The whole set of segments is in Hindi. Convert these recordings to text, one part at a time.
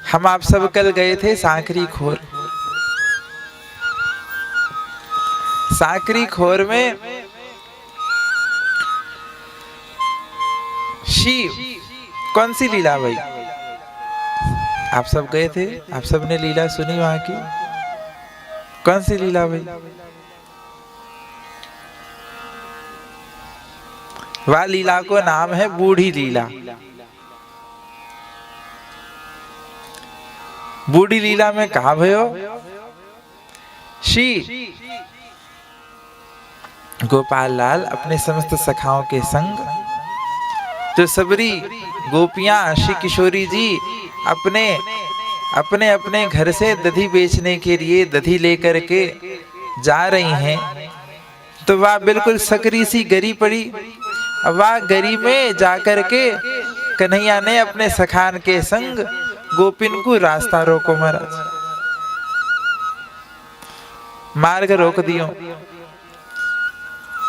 हम आप सब कल गए थे सांकरी खोर। सांकरी खोर में शिव कौन सी लीला भाई? आप सब गए थे, आप सब ने लीला सुनी वहां की। कौन सी लीला भाई? वह लीला को नाम है बूढ़ी लीला। बूढ़ी लीला में कहा भयो श्री गोपाल लाल अपने समस्त सखाओं के संग, जो सबरी गोपियां श्री किशोरी जी अपने अपने अपने घर से दधी बेचने के लिए दधी लेकर के जा रही हैं, तो वह बिल्कुल सकरी सी गरी पड़ी। वह गरी में जाकर के कन्हैया ने अपने सखान के संग गोपिन को रास्ता रोको महाराज, मार्ग रोक दियो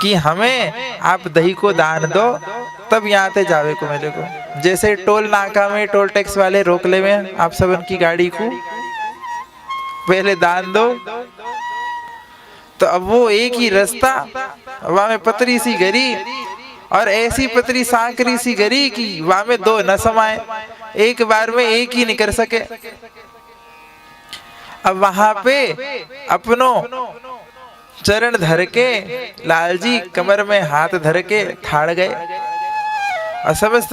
कि हमें आप दही को दान दो तब यहाँ ते जावे को मेरे को। जैसे टोल नाका में टोल टैक्स वाले रोक ले में आप सब उनकी गाड़ी को पहले दान दो, तो अब वो एक ही रास्ता, वहां में पतरी सी गरी और ऐसी पतरी सांकरी सी गरी कि वहां में दो न समाए, एक बार में एक ही निकल सके। अब वहां पे अपनो चरण धर के लालजी कमर में हाथ धर के ठाड़ गए और समस्त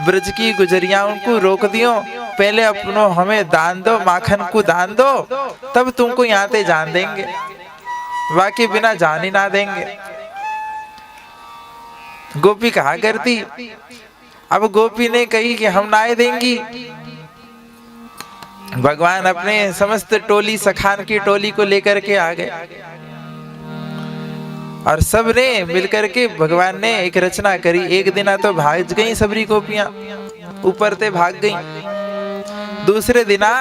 ब्रज की गुजरिया उनको रोक दियो, पहले अपनो हमें दान दो, माखन को दान दो, तब तुमको यहाँ ते जान देंगे, वाके बिना जान ही ना देंगे। गोपी कहा करती, अब गोपी ने कही कि हम ना देंगी। भगवान अपने समस्त टोली सखान की टोली को लेकर के आ गए और सब ने मिलकर के भगवान ने एक रचना करी। एक दिना तो भाग गई सबरी गोपियां, ऊपर ते भाग गई। दूसरे दिना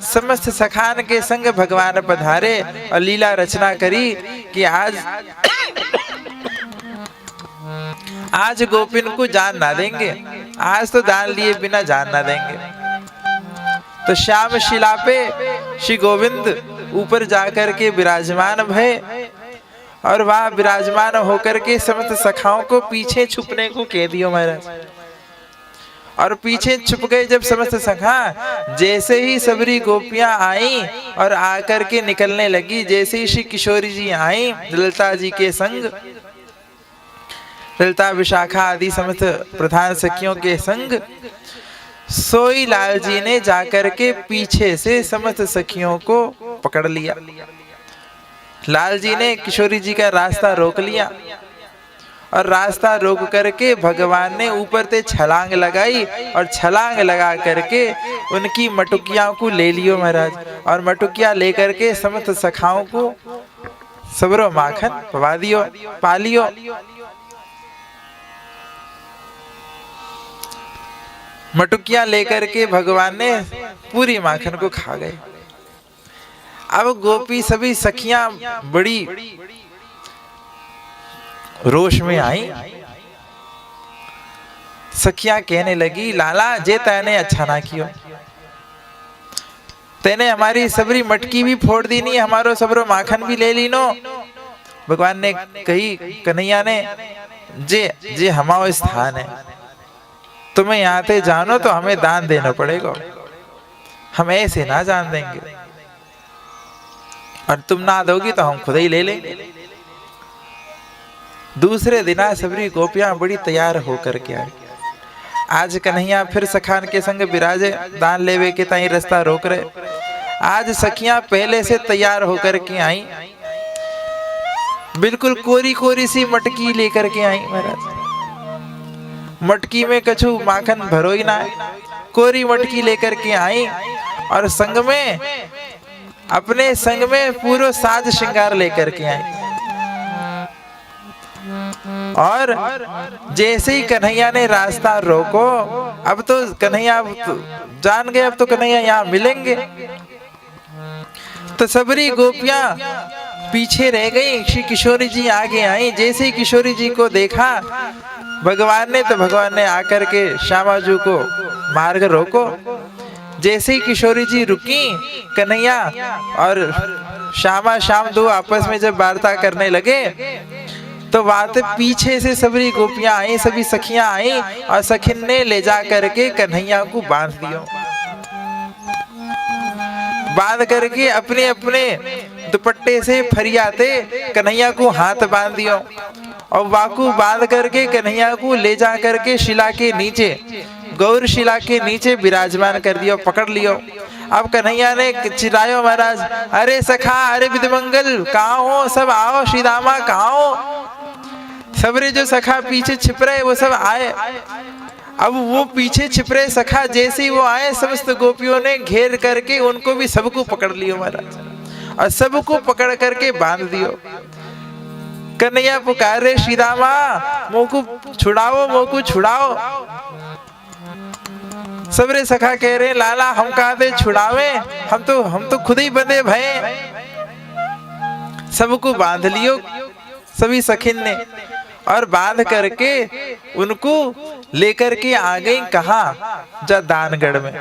समस्त सखान के संग भगवान पधारे और लीला रचना करी कि आज गोपिन को जान ना देंगे, आज तो दान लिए बिना जान ना देंगे। तो श्याम शिला पे श्री गोविंद ऊपर जाकर के विराजमान भय और वह विराजमान होकर के समस्त सखाओं को पीछे छुपने को कह दियो महाराज। और पीछे छुप गए जब समस्त सखा, जैसे ही सबरी गोपियां आई और आकर के निकलने लगी, जैसे ही श्री किशोरी जी आई ललिता जी के संग, ललिता विशाखा आदि समस्त प्रधान सखियों के संग, सोई लाल जी ने जाकर के पीछे से समस्त सखियों को पकड़ लिया। लाल जी ने किशोरी जी का रास्ता रोक लिया और रास्ता रोक करके भगवान ने ऊपर से छलांग लगाई और छलांग लगा करके उनकी मटुकिया को ले लियो महाराज। और मटुकिया लेकर के समस्त सखाओं को सबरो माखन पवा दियो, पा लियो। मटुकिया लेकर के भगवान ने पूरी माखन को खा गए। अब गोपी सभी सखियां बड़ी रोष में आई। सखियां कहने लगी, लाला जे तैने अच्छा ना कियो, तेने हमारी सबरी मटकी भी फोड़ दी, नहीं हमारो सबरो माखन भी ले ली नो। भगवान ने कही, कन्हैया ने, जे हमारो स्थान है, तुम्हें यहाँ ते जानो तो हमें दान देना पड़ेगा, हम ऐसे ना जान देंगे, और तुम ना दोगी तो हम खुद ही ले लेंगे। दूसरे दिना सबरी गोपियां बड़ी तैयार होकर के आई। आज कन्हैया फिर सखान के संग विराजे, दान लेवे के ताई रास्ता रोक रहे। आज सखियां पहले से तैयार होकर के आई, बिल्कुल कोरी कोरी सी मटकी लेकर के आई महाराज। मटकी में कछु माखन भरो ही ना, कोरी मटकी लेकर के आई और संग में अपने संग में पूरा साज श्रृंगार लेकर के आई। और जैसे ही कन्हैया ने रास्ता रोको, अब तो कन्हैया जान गए, अब तो कन्हैया यहाँ मिलेंगे। तो सबरी गोपियां पीछे रह गई, श्री किशोरी जी आगे आई। जैसे ही किशोरी जी को देखा भगवान ने, तो भगवान ने आकर के श्यामा जी को मार्ग रोको। जैसे ही किशोरी जी रुकी, कन्हैया और श्यामा श्याम दो आपस में जब वार्ता करने लगे, तो बात पीछे से सभी गोपियां आई, सभी सखियां आई और सखिन ने ले जा करके कन्हैया को बांध दियो। बांध करके अपने अपने दुपट्टे से फरियाते कन्हैया को हाथ बांध दियो और वाकू बांध करके कन्हैया को ले जा करके शिला के नीचे, गौर शिला के नीचे विराजमान कर दियो, पकड़ लियो। अब कन्हैया ने चिल्लायो, महाराज अरे सखा, अरे विधमंगल कहाँ हो, सब आओ, श्रीदामा कहाँ हो। सबरे जो सखा पीछे छिप रहे वो सब आए। अब वो पीछे छिप रहे सखा जैसे ही वो आए, समस्त गोपियों ने घेर करके उनको भी सबको पकड़ लियो महाराज, और सबको पकड़ करके बांध दियो। कन्हैया पुकारे, श्रीदामा मोको छुड़ाओ, मोको छुड़ाओ। सबरे सखा कह रहे, लाला हम कहाँ थे छुड़ावे, हम तो खुद ही बंधे भये। सबको बांध लियो सभी सखिन ने, और बांध करके उनको लेकर के आ गई कहाँ, जा दानगढ़ में।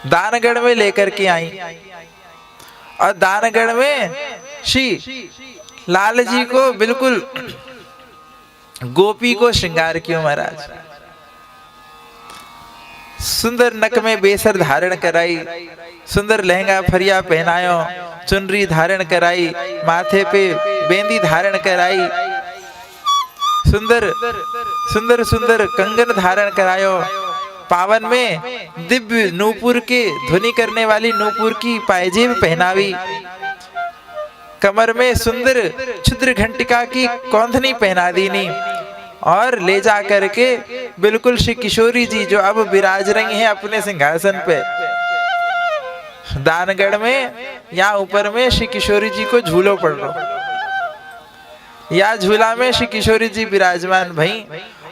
दानगढ़ में लेकर के आई, और दानगढ़ में श्री लाल जी को बिल्कुल गोपी को श्रृंगार किया महाराज। सुंदर नक में बेसर धारण कराई, सुंदर लहंगा फरिया पहनायो, चुनरी धारण कराई, माथे पे बेंदी धारण कराई, सुंदर सुंदर सुंदर कंगन धारण करायो, पावन में दिव्य नूपुर के ध्वनि करने वाली नूपुर की पायजेब पहनावी, कमर में सुंदर क्षुद्र घंटिका की कौंधनी पहना दीनी, और ले जा करके बिल्कुल श्री किशोरी जी जो अब विराज रही हैं अपने सिंहासन पे दानगढ़ में, यहाँ ऊपर में श्री किशोरी जी को झूलो पड़ रहा, या झूला में श्री किशोरी जी विराजमान भई,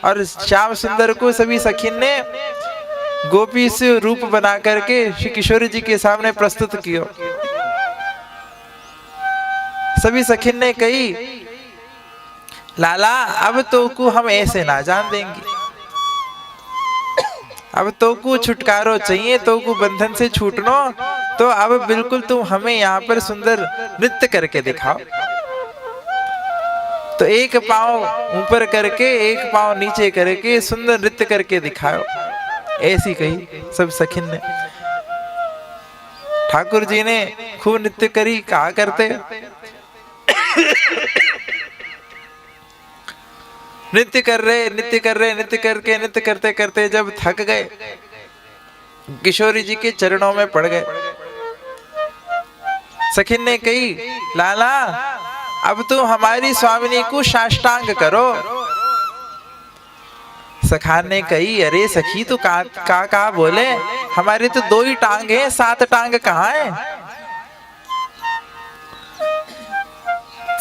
और श्याम सुंदर को सभी सखिन ने गोपी से रूप बना करके श्री किशोरी जी के सामने प्रस्तुत किया। सभी सखिन ने कही, लाला अब तो को हम ऐसे ना जान देंगे, अब तो को छुटकारो चाहिए, तो को बंधन से छूटनो, तो अब बिल्कुल तुम हमें यहाँ पर सुंदर नृत्य करके दिखाओ। तो एक पाँव ऊपर करके एक पाँव नीचे करके सुंदर नृत्य करके दिखाओ, ऐसी कही सब सखिन ने। ठाकुर जी ने खूब नृत्य करी, कहा करते नृत्य कर रहे नृत्य करते करते जब थक गए, किशोरी जी के चरणों में पड़ गए। सखिन ने कही, लाला अब तो हमारी स्वामिनी को साष्टांग करो। सखान ने कही, अरे सखी तू कहा बोले, हमारी तो 2 ही टांग है, 7 टांग कहाँ है।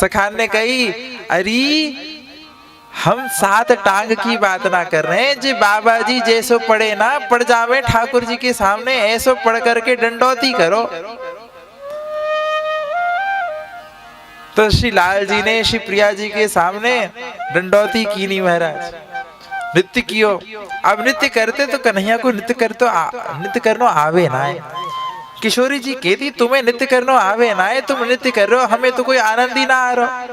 सखान ने कही, अरे हम 7 टांग की बात ना कर रहे हैं, जी बाबा जी जैसो पड़े ना पड़ जावे ठाकुर जी के सामने, ऐसो पढ़ करके डंडौती करो। तो श्री लाल जी ने श्री प्रिया जी के सामने डंडौती की नहीं महाराज, नृत्य कियो। अब नृत्य करते तो कन्हैया को नृत्य करनो आवे ना है। किशोरी जी कहती, तुम्हें नृत्य करनो आवे ना है, तुम नृत्य कर रहे हो, हमें तो कोई आनंद ही ना आ रहा।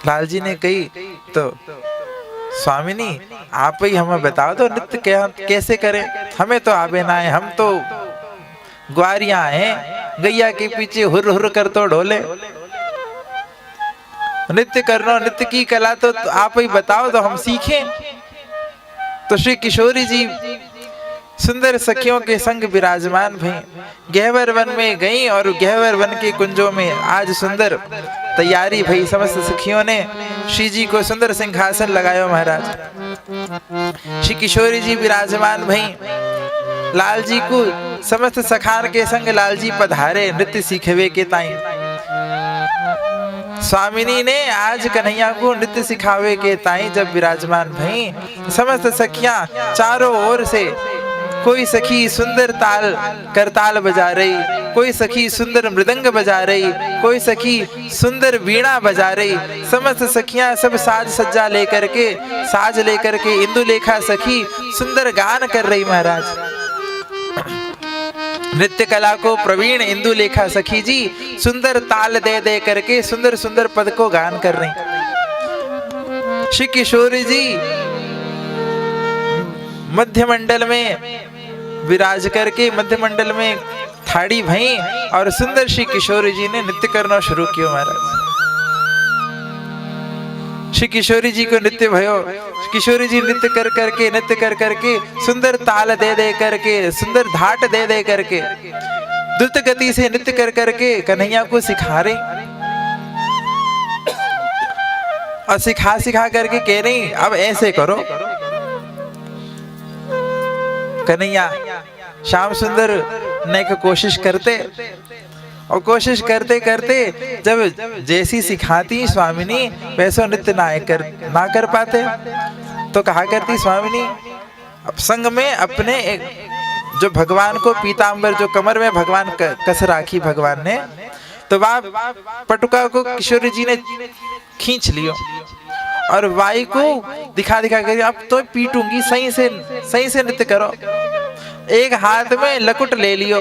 लाल जी ने कही, तो स्वामिनी आप ही हमें बताओ तो नृत्य कैसे करें, हमें तो आवे ना है, हम तो ग्वारियां हैं, गैया के पीछे हुर हुर कर तो ढोले। नृत्य करना, नृत्य की कला तो आप ही बताओ तो हम सीखें। तो श्री किशोरी जी सुंदर सखियों के संग विराजमान भई, गहवर वन में गई, और गहवर वन के कुंजों में आज सुंदर तैयारी भई। समस्त सखियों ने श्री जी को सुंदर सिंहासन लगायो महाराज। श्री किशोरी जी विराजमान भई, लाल जी को समस्त सखान के संग लाल जी पधारे नृत्य सीखवे के ताई। स्वामिनी ने आज कन्हैया को नृत्य सिखावे के ताई जब विराजमान भई, समस्त सखियां चारों ओर से, कोई सखी सुंदर ताल करताल बजा रही, कोई सखी सुंदर मृदंग बजा रही, कोई सखी सुंदर वीणा बजा रही। समस्त सखियां सब साज सज्जा लेकर के, साज लेकर के इंदुलेखा सखी सुंदर गान कर रही महाराज। नृत्य कला को प्रवीण इंदुलेखा सखी जी सुंदर ताल दे दे करके सुंदर सुंदर पद को गान कर रही। श्री किशोरी जी मध्य मंडल में विराज करके, मध्य मंडल में ठाड़ी भई और सुंदर श्री किशोरी जी ने नृत्य करना शुरू किया महाराज। श्री किशोरी जी को नृत्य भयो, किशोरी जी नृत्य कर करके सुंदर ताल दे दे करके, सुंदर धाट दे दे करके, द्रुत गति से नृत्य कर करके कन्हैया को सिखा रही और सिखा करके कह रही अब ऐसे करो। कन्हैया श्याम सुंदर ने को कोशिश करते और कोशिश करते करते जब जैसी सिखाती स्वामिनी वैसा नृत्य ना कर पाते, तो कहा करती स्वामिनी अब संग में अपने जो भगवान को पीतांबर, जो कमर में भगवान कस राखी भगवान ने, तो वह पटुका को किशोरी जी ने खींच लियो और वाई को दिखा कर अब तो पीटूंगी, सही से नृत्य करो। एक हाथ में लकुट ले लियो,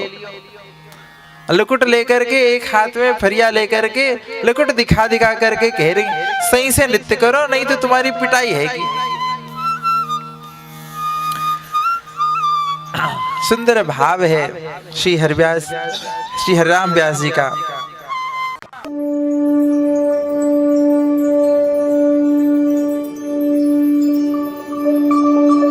लकुट लेकर के एक हाथ में फरिया लेकर के लकुट दिखा करके कह रही सही से नृत्य करो नहीं तो तुम्हारी पिटाई हैगी। सुंदर भाव है श्री हरिराम व्यास जी का।